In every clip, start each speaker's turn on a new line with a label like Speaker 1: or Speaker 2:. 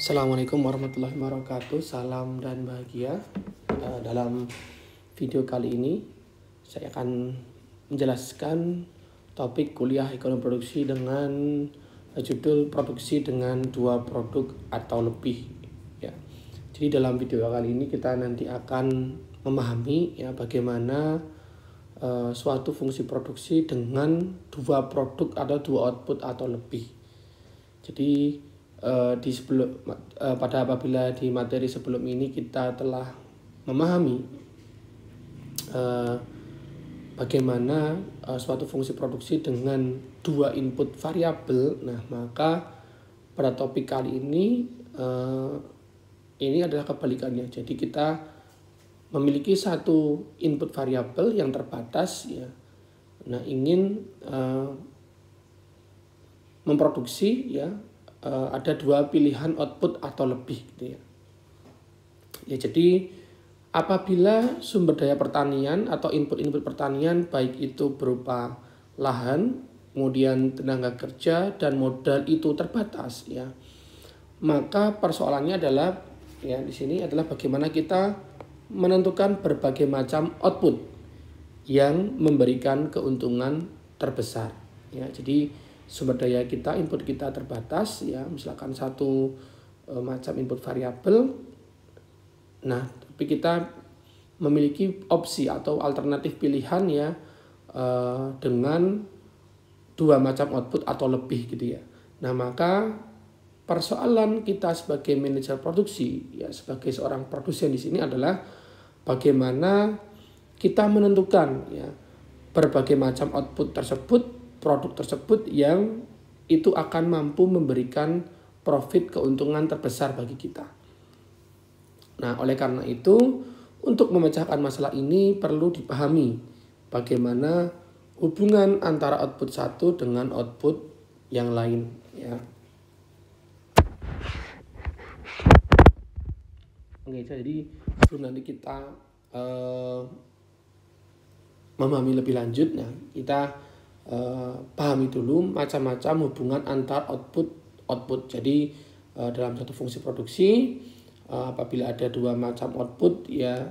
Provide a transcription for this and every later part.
Speaker 1: Assalamualaikum warahmatullahi wabarakatuh. Salam dan bahagia. Dalam video kali ini saya akan menjelaskan topik kuliah ekonomi produksi dengan judul produksi dengan dua produk atau lebih. Ya. Jadi dalam video kali ini kita nanti akan memahami ya bagaimana suatu fungsi produksi dengan dua produk atau dua output atau lebih. Jadi apabila di materi sebelum ini kita telah memahami bagaimana suatu fungsi produksi dengan dua input variabel, nah maka pada topik kali ini adalah kebalikannya. Jadi kita memiliki satu input variabel yang terbatas ya. Nah, ingin memproduksi ya ada dua pilihan output atau lebih gitu ya. Ya, jadi apabila sumber daya pertanian atau input pertanian baik itu berupa lahan, kemudian tenaga kerja dan modal itu terbatas ya. Maka persoalannya adalah ya di sini adalah bagaimana kita menentukan berbagai macam output yang memberikan keuntungan terbesar ya. Jadi sumber daya kita, input kita terbatas ya, misalkan satu macam input variabel. Nah, tapi kita memiliki opsi atau alternatif pilihan ya dengan dua macam output atau lebih gitu ya. Nah, maka persoalan kita sebagai manajer produksi ya, sebagai seorang produsen di sini adalah bagaimana kita menentukan ya berbagai macam output tersebut, produk tersebut yang itu akan mampu memberikan profit keuntungan terbesar bagi kita. Nah, oleh karena itu untuk memecahkan masalah ini perlu dipahami bagaimana hubungan antara output satu dengan output yang lain ya. Oke, jadi sebelum nanti kita memahami lebih lanjut, nah kita pahami dulu macam-macam hubungan antar output. Jadi dalam satu fungsi produksi apabila ada dua macam output ya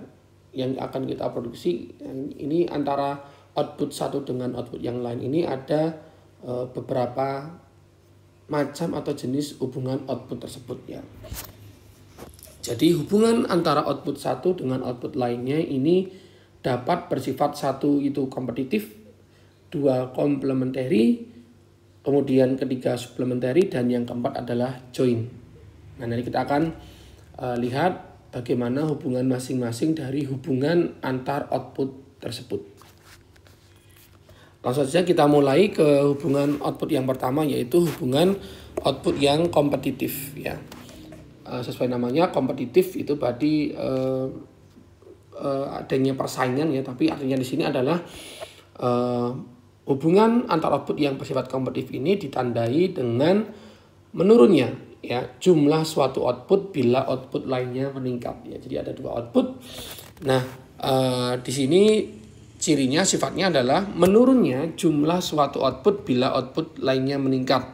Speaker 1: yang akan kita produksi, ini antara output satu dengan output yang lain ini ada beberapa macam atau jenis hubungan output tersebut ya. Jadi hubungan antara output satu dengan output lainnya ini dapat bersifat satu itu kompetitif, dua complementary, kemudian ketiga supplementary, dan yang keempat adalah joint. Nah, nanti kita akan lihat bagaimana hubungan masing-masing dari hubungan antar output tersebut. Langsung saja kita mulai ke hubungan output yang pertama, yaitu hubungan output yang kompetitif ya. Sesuai namanya kompetitif itu berarti adanya persaingan ya, tapi artinya di sini adalah hubungan antar output yang bersifat kompetitif ini ditandai dengan menurunnya ya jumlah suatu output bila output lainnya meningkat ya. Jadi ada dua output. Nah, di sini cirinya sifatnya adalah menurunnya jumlah suatu output bila output lainnya meningkat.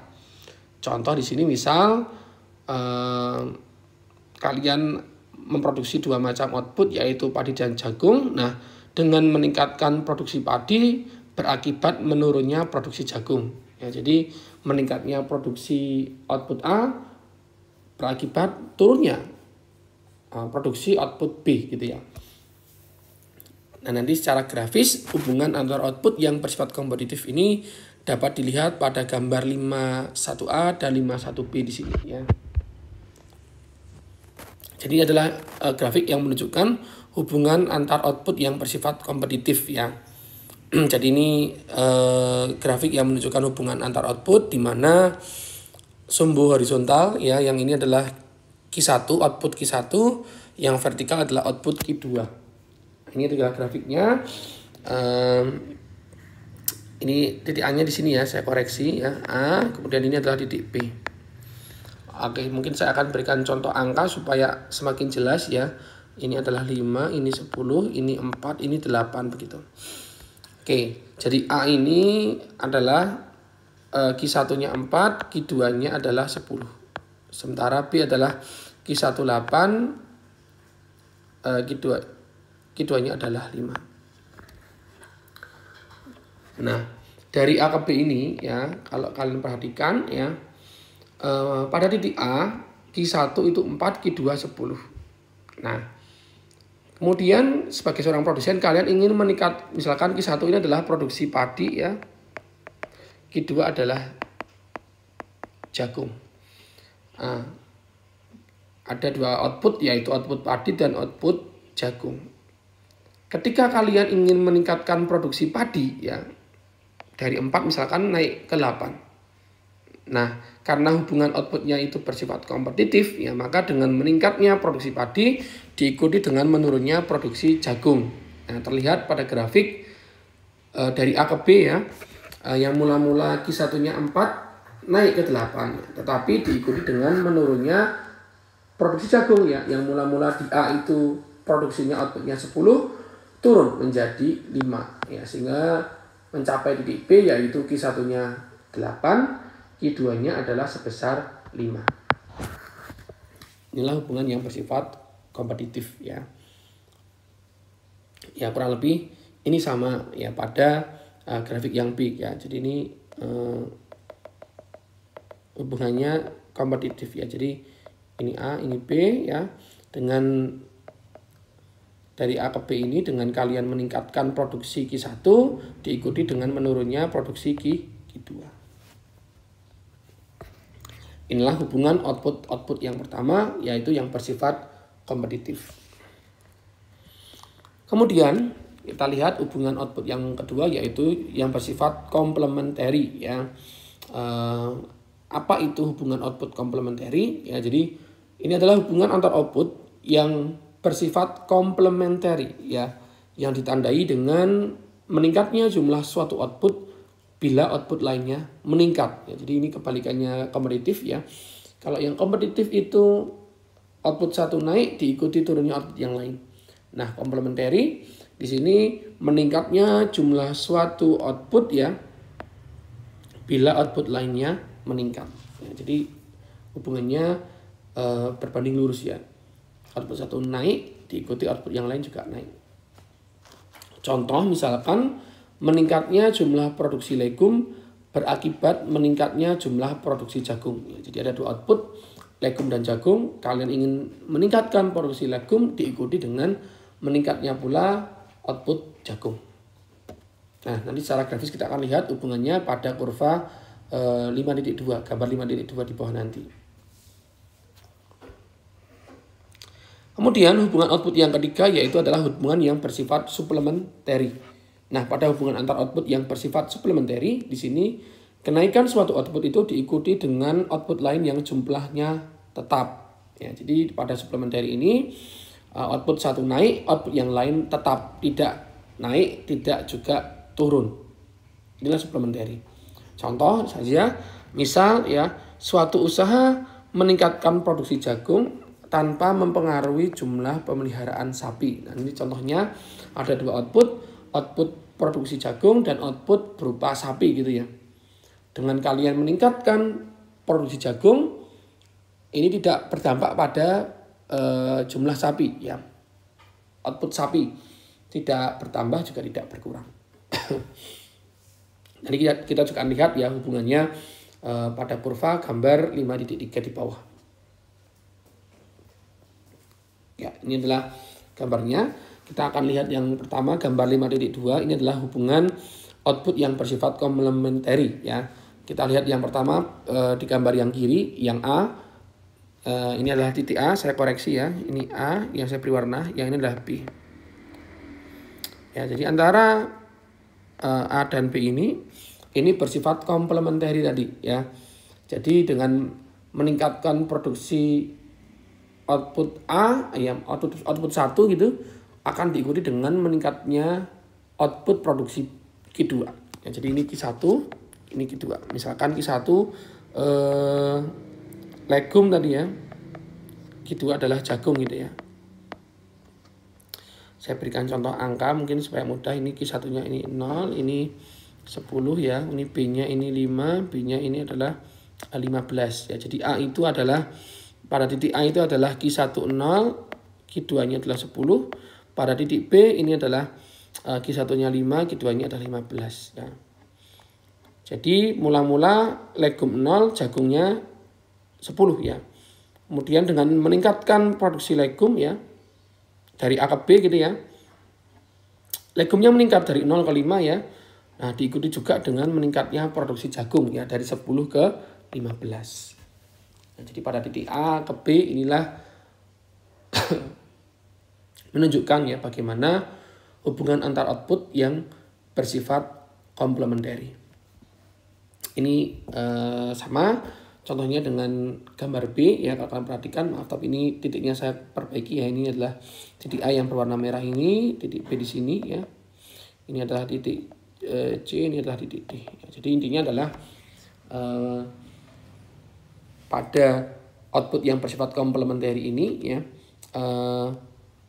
Speaker 1: Contoh di sini misal kalian memproduksi dua macam output yaitu padi dan jagung. Nah, dengan meningkatkan produksi padi berakibat menurunnya produksi jagung. Ya, jadi meningkatnya produksi output A berakibat turunnya produksi output B gitu ya. Nah, nanti secara grafis hubungan antar output yang bersifat kompetitif ini dapat dilihat pada gambar 51A dan 51B di sini ya. Jadi adalah grafik yang menunjukkan hubungan antar output yang bersifat kompetitif ya. Jadi ini grafik yang menunjukkan hubungan antar output di mana sumbu horizontal ya, yang ini adalah Q1, output Q1, yang vertikal adalah output Q2. Ini adalah grafiknya. Ini titik A-nya di sini ya, saya koreksi ya, A, kemudian ini adalah titik B. Oke, mungkin saya akan berikan contoh angka supaya semakin jelas ya. Ini adalah 5, ini 10, ini 4, ini 8 begitu. Oke, jadi A ini adalah Q1-nya 4, Q2-nya adalah 10. Sementara B adalah Q1 8, Q2-nya adalah 5. Nah, dari A ke B ini ya, kalau kalian perhatikan ya, pada titik A, Q1 itu 4, Q2 10. Nah, kemudian sebagai seorang produsen kalian ingin meningkat, misalkan Q1 ini adalah produksi padi ya, Q2 adalah jagung. Nah, ada dua output, yaitu output padi dan output jagung. Ketika kalian ingin meningkatkan produksi padi ya, dari 4 misalkan naik ke 8. Nah, karena hubungan outputnya itu bersifat kompetitif ya, maka dengan meningkatnya produksi padi diikuti dengan menurunnya produksi jagung. Nah, terlihat pada grafik dari A ke B ya, yang mula-mula Q1-nya 4 naik ke 8, tetapi diikuti dengan menurunnya produksi jagung ya, yang mula-mula di A itu produksinya outputnya 10 turun menjadi 5 ya, sehingga mencapai titik B yaitu Q1-nya 8, Q2-nya adalah sebesar 5. Inilah hubungan yang bersifat kompetitif ya. Ya kurang lebih ini sama ya pada grafik yang B ya. Jadi ini hubungannya kompetitif ya. Jadi ini A, ini B ya. Dengan dari A ke B ini dengan kalian meningkatkan produksi Q1 diikuti dengan menurunnya produksi Q2. Inilah hubungan output yang pertama, yaitu yang bersifat kompetitif. Kemudian kita lihat hubungan output yang kedua, yaitu yang bersifat komplementari ya. Apa itu hubungan output komplementari? Ya, jadi ini adalah hubungan antar output yang bersifat komplementari ya, yang ditandai dengan meningkatnya jumlah suatu output bila output lainnya meningkat ya. Jadi ini kebalikannya kompetitif ya. Kalau yang kompetitif itu output satu naik diikuti turunnya output yang lain. Nah, komplementari di sini meningkatnya jumlah suatu output ya bila output lainnya meningkat ya. Jadi hubungannya berbanding lurus ya. Output satu naik diikuti output yang lain juga naik. Contoh misalkan meningkatnya jumlah produksi legum berakibat meningkatnya jumlah produksi jagung. Jadi ada dua output, legum dan jagung. Kalian ingin meningkatkan produksi legum diikuti dengan meningkatnya pula output jagung. Nah, nanti secara grafis kita akan lihat hubungannya pada kurva 5.2, gambar 5.2 di bawah nanti. Kemudian hubungan output yang ketiga yaitu adalah hubungan yang bersifat suplementary. Nah, pada hubungan antar output yang bersifat suplementary di sini kenaikan suatu output itu diikuti dengan output lain yang jumlahnya tetap. Ya, jadi pada suplementary ini output satu naik, output yang lain tetap, tidak naik, tidak juga turun. Inilah suplementary. Contoh saja, misal ya, suatu usaha meningkatkan produksi jagung tanpa mempengaruhi jumlah pemeliharaan sapi. Nah, ini contohnya ada dua output produksi jagung dan output berupa sapi gitu ya. Dengan kalian meningkatkan produksi jagung, ini tidak berdampak pada jumlah sapi ya. Output sapi tidak bertambah juga tidak berkurang. Nanti kita juga lihat ya hubungannya pada kurva gambar 5.3 di bawah. Ya, ini adalah gambarnya. Kita akan lihat yang pertama gambar 5.2, ini adalah hubungan output yang bersifat komplementari ya. Kita lihat yang pertama di gambar yang kiri, yang A. Ini adalah titik A, saya koreksi ya. Ini A yang saya beri warna, yang ini adalah B. Ya, jadi antara A dan B ini bersifat komplementari tadi ya. Jadi dengan meningkatkan produksi output A ya, output 1 gitu akan diikuti dengan meningkatnya output produksi Q2. Ya, jadi ini Q1, ini Q2. Misalkan Q1 legum tadi ya. Q2 adalah jagung gitu ya. Saya berikan contoh angka mungkin supaya mudah. Ini Q1-nya ini 0, ini 10 ya. Ini B-nya ini 5, B-nya ini adalah 15 ya. Jadi A itu adalah pada titik A itu adalah Q1 0, Q2-nya adalah 10. Pada titik B ini adalah Q1-nya 5, Q2-nya adalah 15 ya. Jadi mula-mula legum 0, jagungnya 10 ya. Kemudian dengan meningkatkan produksi legum ya dari A ke B gitu ya. Legumnya meningkat dari 0 ke 5 ya. Nah, diikuti juga dengan meningkatnya produksi jagung ya dari 10 ke 15. Nah, jadi pada titik A ke B inilah menunjukkan ya bagaimana hubungan antar output yang bersifat komplementer. Ini sama contohnya dengan gambar B ya, kalau kalian perhatikan, maaf tapi ini titiknya saya perbaiki ya. Ini adalah titik A yang berwarna merah ini, titik B di sini ya. Ini adalah titik C, ini adalah titik D. Jadi intinya adalah pada output yang bersifat komplementer ini ya,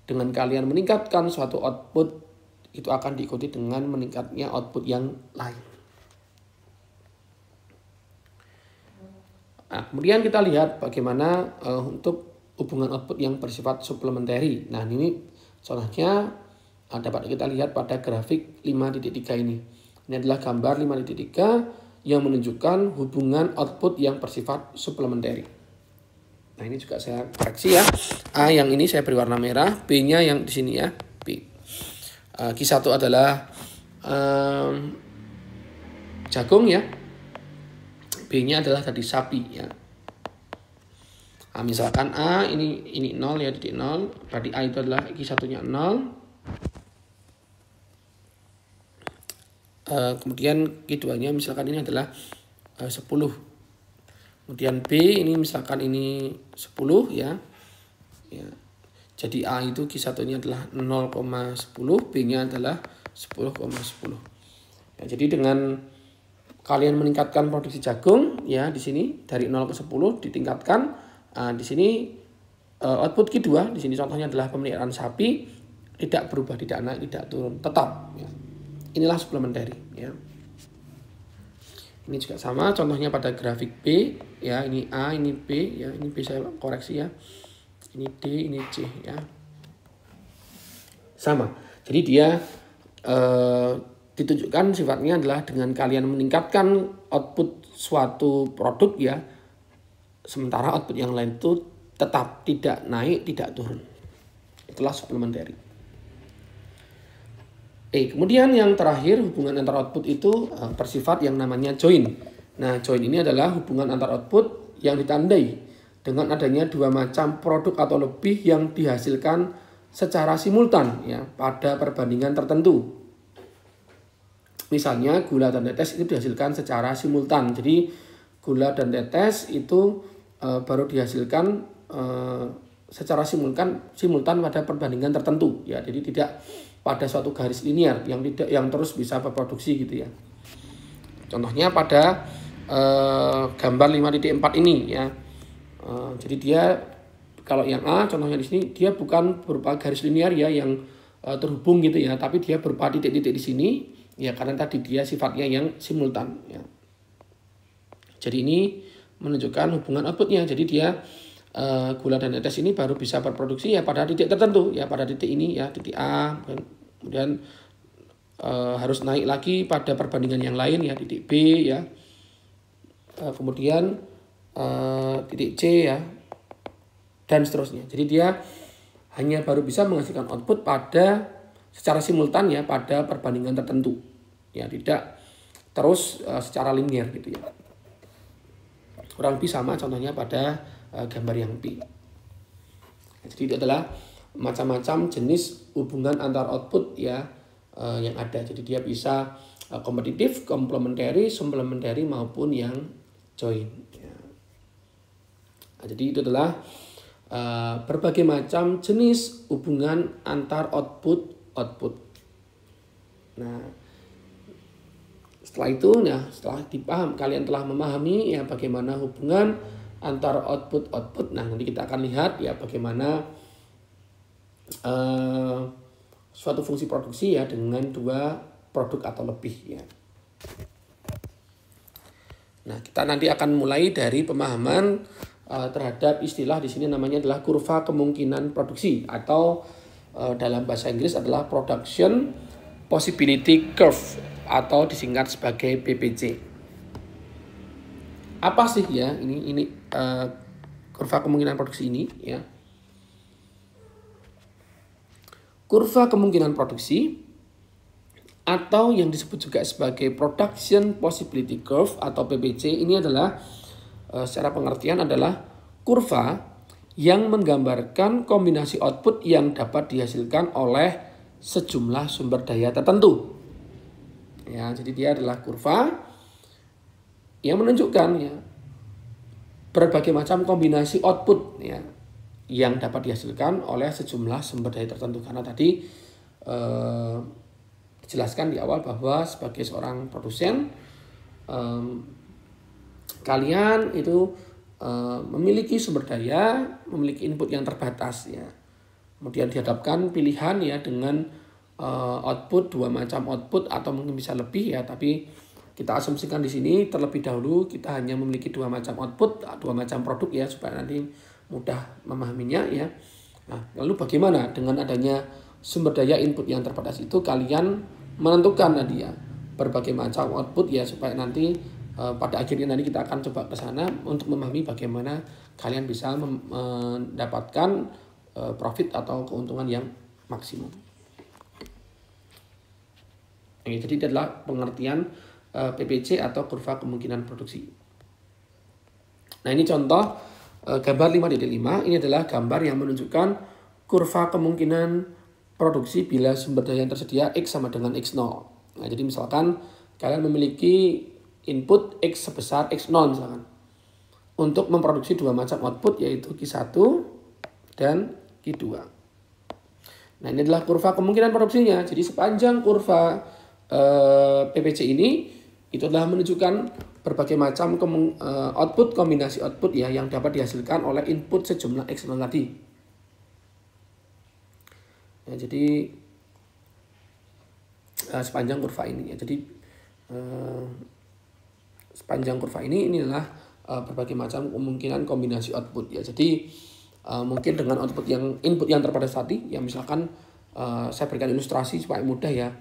Speaker 1: dengan kalian meningkatkan suatu output itu akan diikuti dengan meningkatnya output yang lain. Nah, kemudian kita lihat bagaimana untuk hubungan output yang bersifat suplementary. Nah, ini contohnya dapat kita lihat pada grafik 5.3 ini. Ini adalah gambar 5.3 yang menunjukkan hubungan output yang bersifat suplementary. Nah, ini juga saya koreksi ya. A yang ini saya beri warna merah, B-nya yang di sini ya, B. Q1 adalah jagung ya. B-nya adalah tadi sapi ya. Nah, misalkan A ini 0 ya, titik 0. Berarti A itu adalah Q1-nya 0. Kemudian Q2-nya misalkan ini adalah 10. Kemudian B ini misalkan ini 10 ya. Jadi A itu Q1-nya adalah 0,10, B-nya adalah 10,10. Ya, jadi dengan kalian meningkatkan produksi jagung ya di sini dari 0 ke 10 ditingkatkan. Di sini output Q2 di sini contohnya adalah pemeliharaan sapi tidak berubah, tidak naik, tidak turun, tetap ya. Inilah suplementary ya. Ini juga sama contohnya pada grafik B ya, ini A, ini B ya, ini B saya koreksi ya. Ini D, ini C ya. Sama. Jadi dia ditunjukkan sifatnya adalah dengan kalian meningkatkan output suatu produk ya, sementara output yang lain itu tetap tidak naik, tidak turun. Itulah suplementary. Kemudian yang terakhir hubungan antar output itu bersifat yang namanya join. Nah, join ini adalah hubungan antar output yang ditandai dengan adanya dua macam produk atau lebih yang dihasilkan secara simultan ya pada perbandingan tertentu. Misalnya gula dan tetes itu dihasilkan secara simultan. Jadi gula dan tetes itu baru dihasilkan secara simultan pada perbandingan tertentu ya. Jadi tidak pada suatu garis linear yang terus bisa berproduksi gitu ya. Contohnya pada gambar 5.4 ini ya. Jadi dia kalau yang A contohnya di sini dia bukan berupa garis linear ya yang terhubung gitu ya, tapi dia berupa titik-titik di sini ya karena tadi dia sifatnya yang simultan ya. Jadi ini menunjukkan hubungan outputnya. Jadi dia gula dan tetes ini baru bisa berproduksi ya pada titik tertentu ya, pada titik ini ya, titik A, kemudian harus naik lagi pada perbandingan yang lain ya, titik B ya, kemudian titik C ya, dan seterusnya. Jadi dia hanya baru bisa menghasilkan output pada secara simultan ya pada perbandingan tertentu ya, tidak terus secara linear gitu ya. Kurang lebih sama contohnya pada gambar yang B. Jadi itu adalah macam-macam jenis hubungan antar output ya yang ada. Jadi dia bisa kompetitif, komplementari, suplementary maupun yang join. Ya. Nah, jadi itu adalah berbagai macam jenis hubungan antar output. Nah, setelah itu, setelah kalian telah memahami ya bagaimana hubungan antar output. Nah, nanti kita akan lihat ya bagaimana suatu fungsi produksi ya dengan dua produk atau lebih ya. Nah, kita nanti akan mulai dari pemahaman terhadap istilah di sini namanya adalah kurva kemungkinan produksi atau dalam bahasa Inggris adalah production possibility curve atau disingkat sebagai PPC. Apa sih ya ini kurva kemungkinan produksi ini ya? Kurva kemungkinan produksi atau yang disebut juga sebagai production possibility curve atau PPC ini adalah secara pengertian adalah kurva yang menggambarkan kombinasi output yang dapat dihasilkan oleh sejumlah sumber daya tertentu. Ya, jadi dia adalah kurva yang menunjukkan ya berbagai macam kombinasi output ya yang dapat dihasilkan oleh sejumlah sumber daya tertentu. Karena tadi dijelaskan di awal bahwa sebagai seorang produsen kalian itu memiliki sumber daya, memiliki input yang terbatas ya. Kemudian dihadapkan pilihan ya dengan output, dua macam output atau mungkin bisa lebih ya, tapi kita asumsikan di sini terlebih dahulu kita hanya memiliki dua macam output, dua macam produk ya supaya nanti mudah memahaminya ya. Nah, lalu bagaimana dengan adanya sumber daya input yang terbatas itu kalian menentukan nanti ya berbagai macam output ya supaya nanti pada akhirnya nanti kita akan coba ke sana untuk memahami bagaimana kalian bisa mendapatkan profit atau keuntungan yang maksimum. Jadi itu adalah pengertian PPC atau kurva kemungkinan produksi. Nah, ini contoh gambar 5.5 ini adalah gambar yang menunjukkan kurva kemungkinan produksi bila sumber daya yang tersedia X sama dengan X0. Nah, jadi misalkan kalian memiliki input X sebesar X0 misalkan. Untuk memproduksi dua macam output yaitu Q1 dan Q2. Nah, ini adalah kurva kemungkinan produksinya. Jadi sepanjang kurva PPC ini itu adalah menunjukkan berbagai macam output, kombinasi output ya yang dapat dihasilkan oleh input sejumlah X0 tadi. Ya, jadi sepanjang kurva ini ya. Jadi sepanjang kurva ini adalah berbagai macam kemungkinan kombinasi output ya. Jadi mungkin dengan input yang terbatas tadi ya, misalkan saya berikan ilustrasi supaya mudah ya.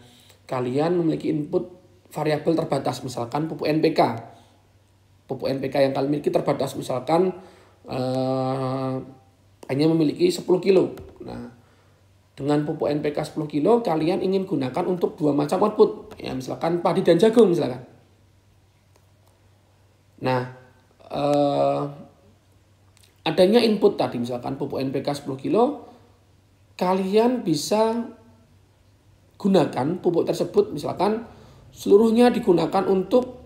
Speaker 1: Kalian memiliki input variabel terbatas, misalkan pupuk NPK. Pupuk NPK yang kalian miliki terbatas, misalkan hanya memiliki 10 kilo. Nah, dengan pupuk NPK 10 kilo, kalian ingin gunakan untuk dua macam output. Ya, misalkan padi dan jagung misalkan. Nah, adanya input tadi, misalkan pupuk NPK 10 kilo, kalian bisa gunakan pupuk tersebut, misalkan seluruhnya digunakan untuk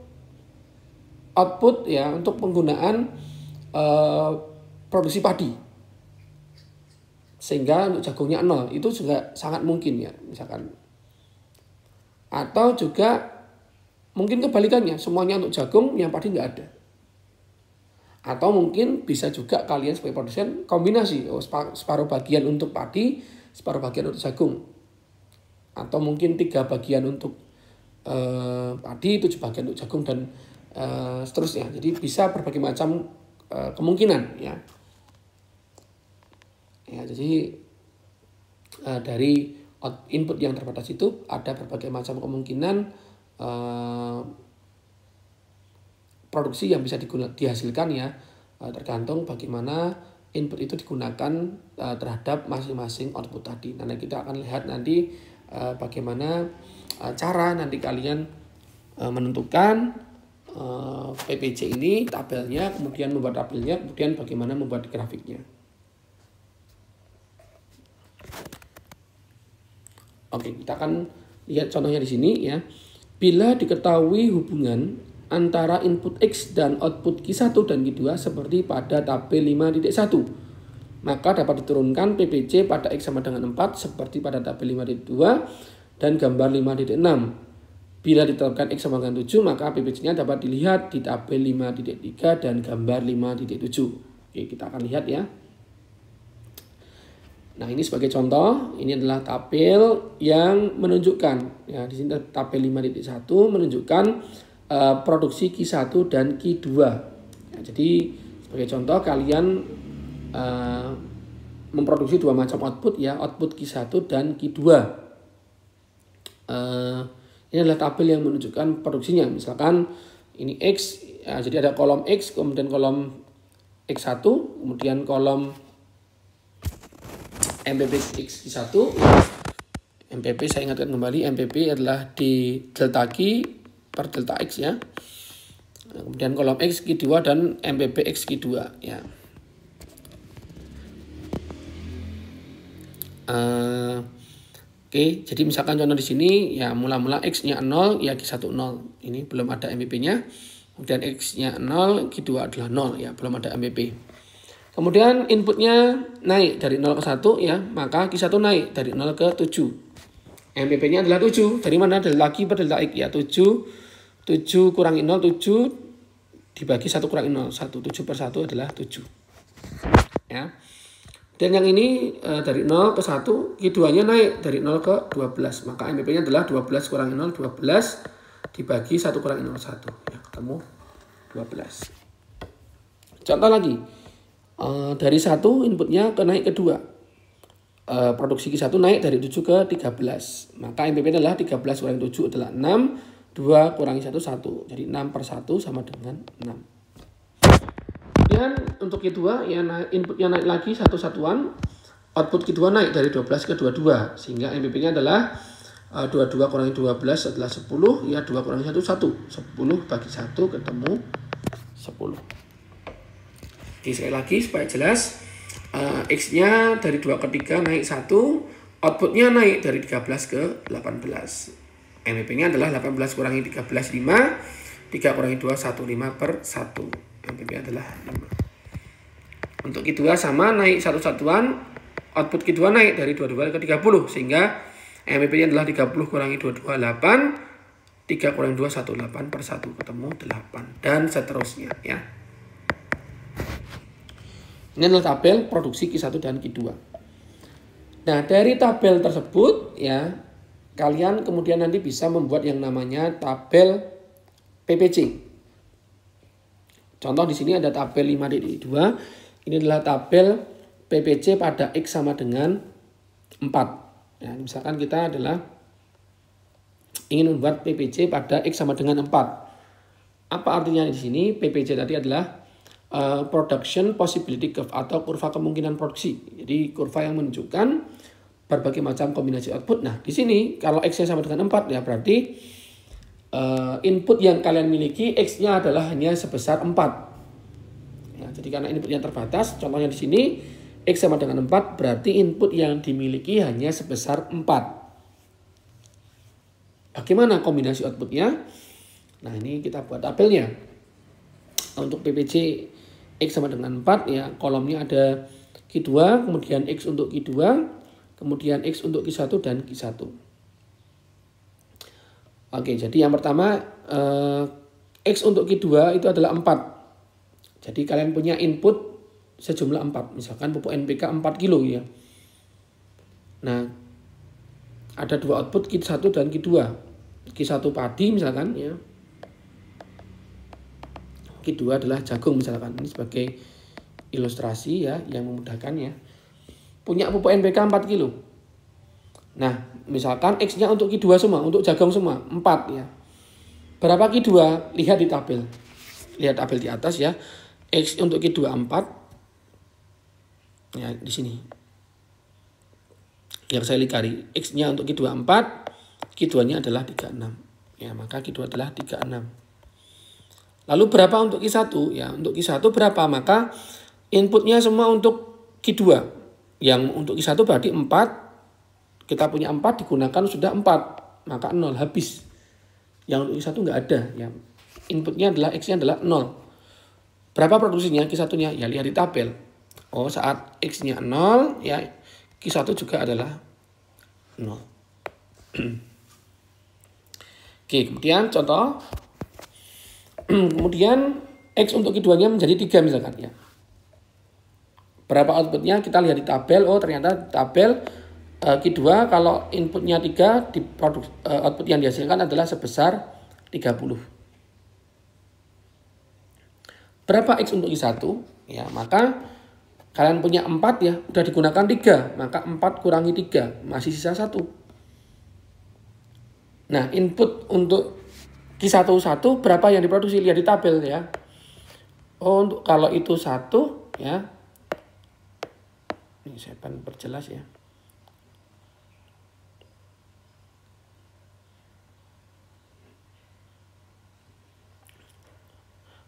Speaker 1: output ya, untuk penggunaan produksi padi. Sehingga untuk jagungnya 0, itu juga sangat mungkin ya, misalkan. Atau juga mungkin kebalikannya, semuanya untuk jagung, yang padi nggak ada. Atau mungkin bisa juga kalian sebagai produsen kombinasi, separuh bagian untuk padi, separuh bagian untuk jagung. Atau mungkin 3 bagian untuk padi, 7 bagian untuk jagung dan seterusnya. Jadi bisa berbagai macam kemungkinan ya. Ya, jadi dari input yang terbatas itu ada berbagai macam kemungkinan produksi yang bisa dihasilkan ya, tergantung bagaimana input itu digunakan terhadap masing-masing output tadi. Nanti kita akan lihat nanti bagaimana cara nanti kalian menentukan PPC ini, tabelnya, kemudian membuat tabelnya, kemudian bagaimana membuat grafiknya. Oke, kita akan lihat contohnya di sini ya. Bila diketahui hubungan antara input X dan output Q1 dan Q2 seperti pada tabel 5.1, maka dapat diturunkan PPC pada X sama dengan 4 seperti pada tabel 5.2 dan gambar 5.6. Bila ditetapkan X sama dengan 7, maka PPC-nya dapat dilihat di tabel 5.3 dan gambar 5.7. Oke, kita akan lihat ya. Nah, ini sebagai contoh, ini adalah tabel yang menunjukkan ya, di sini tabel 5.1 menunjukkan produksi Q1 dan Q2. Ya, jadi sebagai contoh kalian memproduksi dua macam output ya, output Q1 dan Q2. Ini adalah tabel yang menunjukkan produksinya. Misalkan ini X, ya, jadi ada kolom X, kemudian kolom X1, kemudian kolom MPP X1. MPP saya ingatkan kembali, MPP adalah di delta Q per delta X ya. Kemudian kolom X Q2 dan MPP X Q2 ya. Oke, jadi misalkan contoh di sini ya mula-mula X-nya 0 ya Q1 0. Ini belum ada MPP-nya. Kemudian X-nya 0, Q2 adalah 0 ya, belum ada MPP. Kemudian inputnya naik dari 0 ke 1 ya, maka Q1 naik dari 0 ke 7. MPP-nya adalah 7. Dari mana? Dari lagi per delta X ya, 7 kurangi 0, 7 dibagi 1 kurangi 0, 1, 7 per 1 adalah 7. Ya. Dan yang ini dari 0 ke 1, Q2-nya naik dari 0 ke 12. Maka MPP-nya adalah 12 kurangi 0, 12 dibagi 1 kurangi 0, 1. Ya, ketemu 12. Contoh lagi. Dari 1 inputnya ke naik ke 2. Produksi Q1 naik dari 7 ke 13. Maka MPP adalah 13 kurangi 7 adalah 6. 2 kurangi 1, 1. Jadi 6 per 1 sama dengan 6. Kemudian untuk Q2 ya inputnya naik lagi 1 satuan. Output Q2 naik dari 12 ke 22. Sehingga MPP-nya adalah 22 kurangi 12 adalah 10. Ya 2 kurangi 1, 1. 10 bagi 1 ketemu 10. Jadi sekali lagi supaya jelas. X-nya dari 2 ke 3 naik 1. Outputnya naik dari 13 ke 18. MPP-nya adalah 18 kurangi 13, 5. 3 kurangi 2, 1, 5 per 1. MPP adalah 5. Untuk Q2 sama naik 1 satuan. Output Q2 naik dari 22 ke 30. Sehingga MPP-nya adalah 30 kurangi 22, 8. 3 kurangi 2, 1, 8 per 1. Ketemu 8. Dan seterusnya ya. Ini adalah tabel produksi Q1 dan Q2. Nah dari tabel tersebut ya. Kalian kemudian nanti bisa membuat yang namanya tabel PPC. Contoh di sini ada tabel 5.2. Ini adalah tabel PPC pada X sama dengan 4. Ya, misalkan kita adalah ingin membuat PPC pada X sama dengan 4. Apa artinya di sini? PPC tadi adalah Production Possibility Curve atau kurva kemungkinan produksi. Jadi kurva yang menunjukkan berbagai macam kombinasi output. Nah, di sini kalau X-nya sama dengan 4 ya berarti input yang kalian miliki X-nya adalah hanya sebesar 4. Ya, jadi karena inputnya terbatas, contohnya di sini X sama dengan 4 berarti input yang dimiliki hanya sebesar 4. Bagaimana kombinasi outputnya? Nah, ini kita buat tabelnya. Untuk PPC X sama dengan 4 ya, kolomnya ada Q2, kemudian X untuk Q2, kemudian X untuk Q1 dan Q1. Oke, jadi yang pertama X untuk Q2 itu adalah 4. Jadi kalian punya input sejumlah 4. Misalkan pupuk NPK 4 kilo ya. Nah, ada dua output Q1 dan Q2. Q1 padi misalkan ya. Q2 adalah jagung misalkan. Ini sebagai ilustrasi ya yang memudahkan ya. Punya pupuk NPK 4 kilo. Nah, misalkan X-nya untuk Q2 semua, untuk jagung semua, 4 ya. Berapa Q2? Lihat di tabel. Lihat tabel di atas ya. X untuk Q2 4. Ya, di sini. Yang saya lingkari. X-nya untuk Q2 4, Q2-nya adalah 36. Ya, maka Q2 adalah 36. Lalu berapa untuk Q1? Ya, untuk Q1 berapa? Maka inputnya semua untuk Q2. Yang untuk Q1 berarti 4. Kita punya 4 digunakan sudah 4. Maka 0 habis. Yang untuk Q1 nggak ada. Ya. Inputnya adalah X-nya adalah 0. Berapa produksinya Q1-nya? Ya lihat di tabel. Oh saat X-nya 0 ya Q1 juga adalah 0. Oke, kemudian contoh. Kemudian X untuk Q2-nya menjadi 3 misalkan ya. Berapa outputnya? Kita lihat di tabel. Oh ternyata tabel Q2 kalau inputnya 3 output yang dihasilkan adalah sebesar 30. Berapa X untuk Q1? Ya, maka kalian punya 4 ya, udah digunakan 3, maka 4 kurangi 3, masih sisa 1. Nah, input untuk Q1 berapa yang diproduksi? Lihat di tabel ya. Oh, untuk kalau itu 1 ya. Ini saya akan perjelas ya.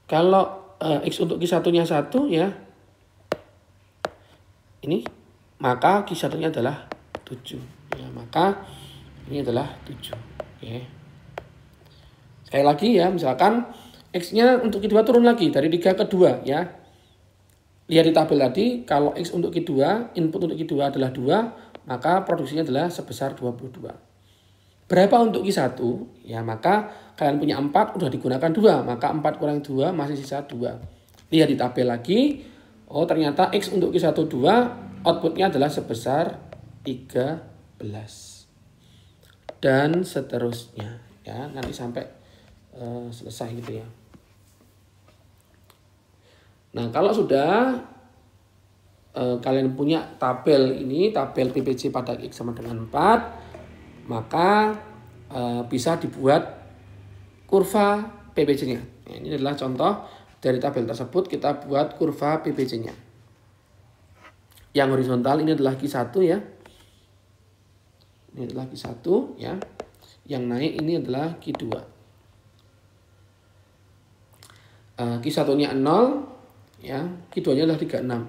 Speaker 1: Kalau X untuk Q1-nya 1 ya. Ini maka Q1-nya adalah 7. Ya, maka ini adalah 7. Oke. Sekali lagi ya, misalkan X-nya untuk Q2 turun lagi dari 3 ke 2 ya. Lihat di tabel tadi, kalau X untuk Q2, input untuk Q2 adalah 2, maka produksinya adalah sebesar 22. Berapa untuk Q1? Ya, maka kalian punya 4, udah digunakan 2, maka 4 kurangi 2 masih sisa 2. Lihat di tabel lagi, oh ternyata X untuk Q1 2, outputnya adalah sebesar 13. Dan seterusnya ya, nanti sampai selesai gitu ya. Nah, kalau sudah kalian punya tabel ini, tabel PPC pada X sama dengan 4, maka bisa dibuat kurva PPC-nya. Nah, ini adalah contoh dari tabel tersebut, kita buat kurva PPC-nya. Yang horizontal ini adalah Q1 ya. Ini adalah Q1 ya. Yang naik ini adalah Q2. Q1-nya 0 ya, Q2-nya adalah 36.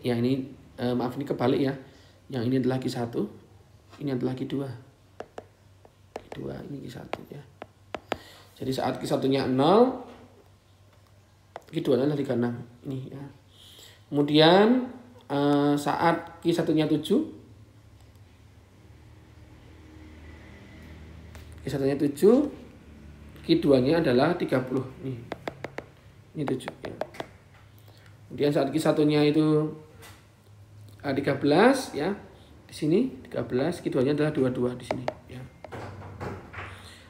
Speaker 1: Ya ini maaf ini kebalik ya. Yang ini adalah Q1, ini adalah Q2. Q2 ini Q1 ya. Jadi saat Q1-nya 0, Q2-nya adalah 36 ini ya. Kemudian saat Q1-nya 7, Q1-nya 7, Q2-nya adalah 30 nih. Ini 7 ya. Kemudian saat Q1-nya itu 13 ya. Di sini 13, Q2-nya adalah 22 di sini ya.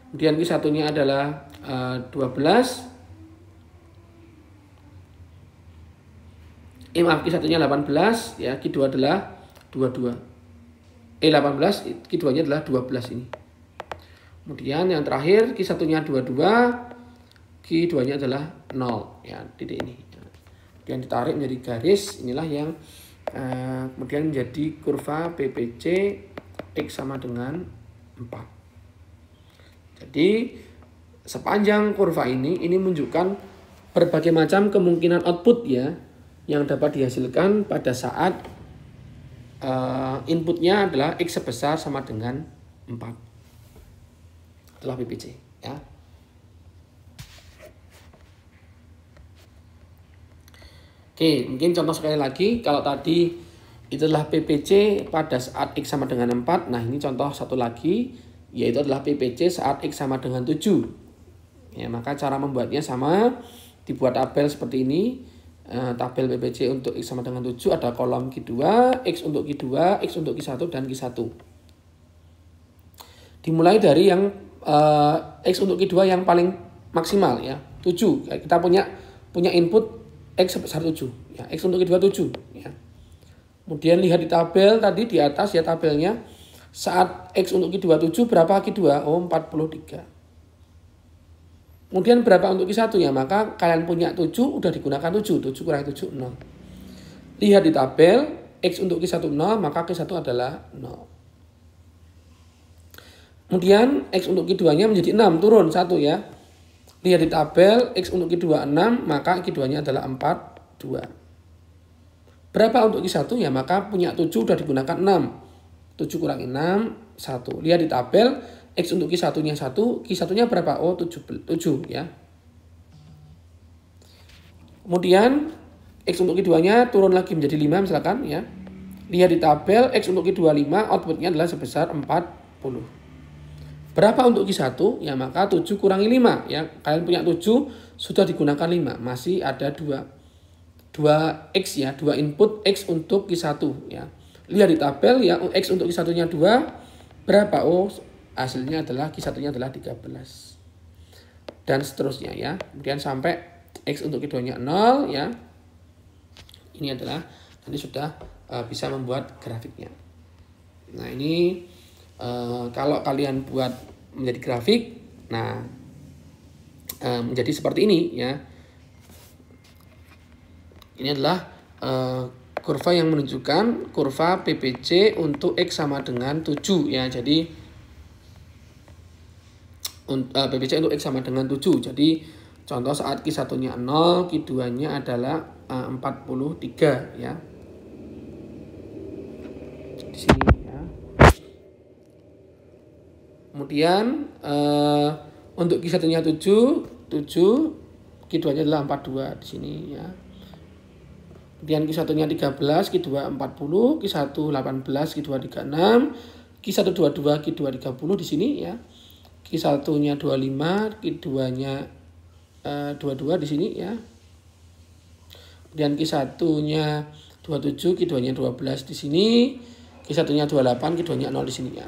Speaker 1: Kemudian Q1-nya adalah 12. Maaf, Q1-nya 18 ya, Q2 adalah 22. 18, Q2-nya adalah 12 ini. Kemudian yang terakhir Q1-nya 22, Q2-nya adalah 0 ya, titik ini. Kemudian ditarik menjadi garis, inilah yang kemudian menjadi kurva PPC X sama dengan 4. Jadi sepanjang kurva ini menunjukkan berbagai macam kemungkinan output ya yang dapat dihasilkan pada saat inputnya adalah X sebesar sama dengan 4. Itulah PPC ya. Oke, mungkin contoh sekali lagi, kalau tadi itulah PPC pada saat X sama dengan 4. Nah, ini contoh satu lagi, yaitu adalah PPC saat X sama dengan 7. Ya, maka cara membuatnya sama, dibuat tabel seperti ini. Tabel PPC untuk X sama dengan 7 ada kolom Q2, X untuk Q2, X untuk Q1, dan Q1. Dimulai dari yang X untuk Q2 yang paling maksimal ya, 7. Kita punya input X sebesar 7 ya, X untuk Q2 7 ya. Kemudian lihat di tabel tadi di atas ya tabelnya, saat X untuk Q2 7 berapa Q2? Oh 43. Kemudian berapa untuk Q1 ya, maka kalian punya 7 udah digunakan 7 kurangi 7 0. Lihat di tabel X untuk Q1 0, maka Q1 adalah 0. Kemudian X untuk Q2-nya menjadi 6, turun 1 ya. Lihat di tabel X untuk Q2 6, maka Q2-nya adalah 4 2. Berapa untuk Q1 ya, maka punya 7 udah digunakan 6. 7 kurangi 6 1. Lihat di tabel X untuk Q1-nya 1, Q1-nya berapa? Oh 7 ya. Kemudian X untuk Q2-nya turun lagi menjadi 5 misalkan ya. Lihat di tabel X untuk Q2 5, outputnya adalah sebesar 40. Berapa untuk Q1? Ya maka 7 kurangi 5 ya. Kalian punya 7 sudah digunakan 5, masih ada 2 X ya, 2 input X untuk Q1 ya. Lihat di tabel ya, X untuk Q1-nya 2, berapa? Oh, hasilnya adalah Q1-nya adalah 13. Dan seterusnya ya. Kemudian sampai X untuk Q2-nya 0 ya. Ini adalah nanti sudah bisa membuat grafiknya. Nah, ini kalau kalian buat menjadi grafik, nah menjadi seperti ini ya. Ini adalah kurva yang menunjukkan kurva PPC untuk X sama dengan 7 ya. Jadi PPC untuk X sama dengan 7. Jadi contoh saat Q1-nya 0, Q2-nya adalah 43 ya. Di sini ya. Kemudian untuk Q1-nya 7, Q2-nya adalah 42 di sini ya. Kemudian Q1-nya 13, Q2 40, Q1 18, Q2 36, Q1 22, Q2 30 di sini ya. Q1-nya 25, Q2-nya 22 di sini ya. Kemudian Q1-nya 27, Q2-nya 12 di sini. Q1-nya 28, Q2-nya 0 di sini ya.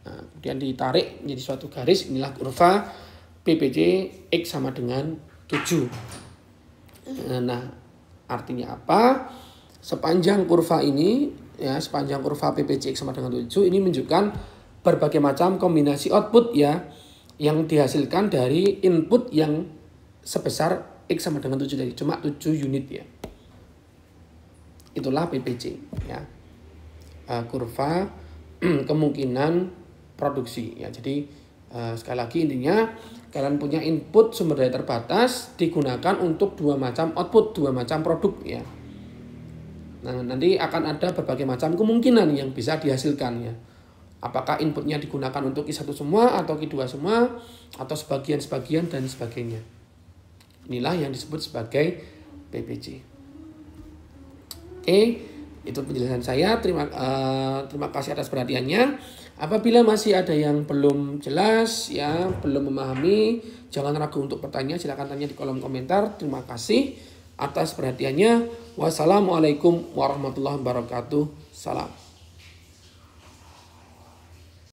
Speaker 1: Nah, kemudian ditarik menjadi suatu garis, inilah kurva PPC X sama dengan 7. Nah, artinya apa? Sepanjang kurva ini ya, sepanjang kurva PPC X sama dengan 7 ini menunjukkan berbagai macam kombinasi output ya yang dihasilkan dari input yang sebesar X sama dengan 7 tadi, cuma 7 unit ya. Itulah PPC ya. Kurva kemungkinan produksi ya. Jadi sekali lagi intinya kalian punya input sumber daya terbatas digunakan untuk dua macam output, dua macam produk ya. Nah, nanti akan ada berbagai macam kemungkinan yang bisa dihasilkan ya. Apakah inputnya digunakan untuk Q1 semua atau Q2 semua atau sebagian-sebagian dan sebagainya. Inilah yang disebut sebagai PPC. Oke, itu penjelasan saya. Terima kasih atas perhatiannya. Apabila masih ada yang belum jelas ya, belum memahami, jangan ragu untuk bertanya, silakan tanya di kolom komentar. Terima kasih atas perhatiannya. Wassalamualaikum warahmatullahi wabarakatuh. Salam.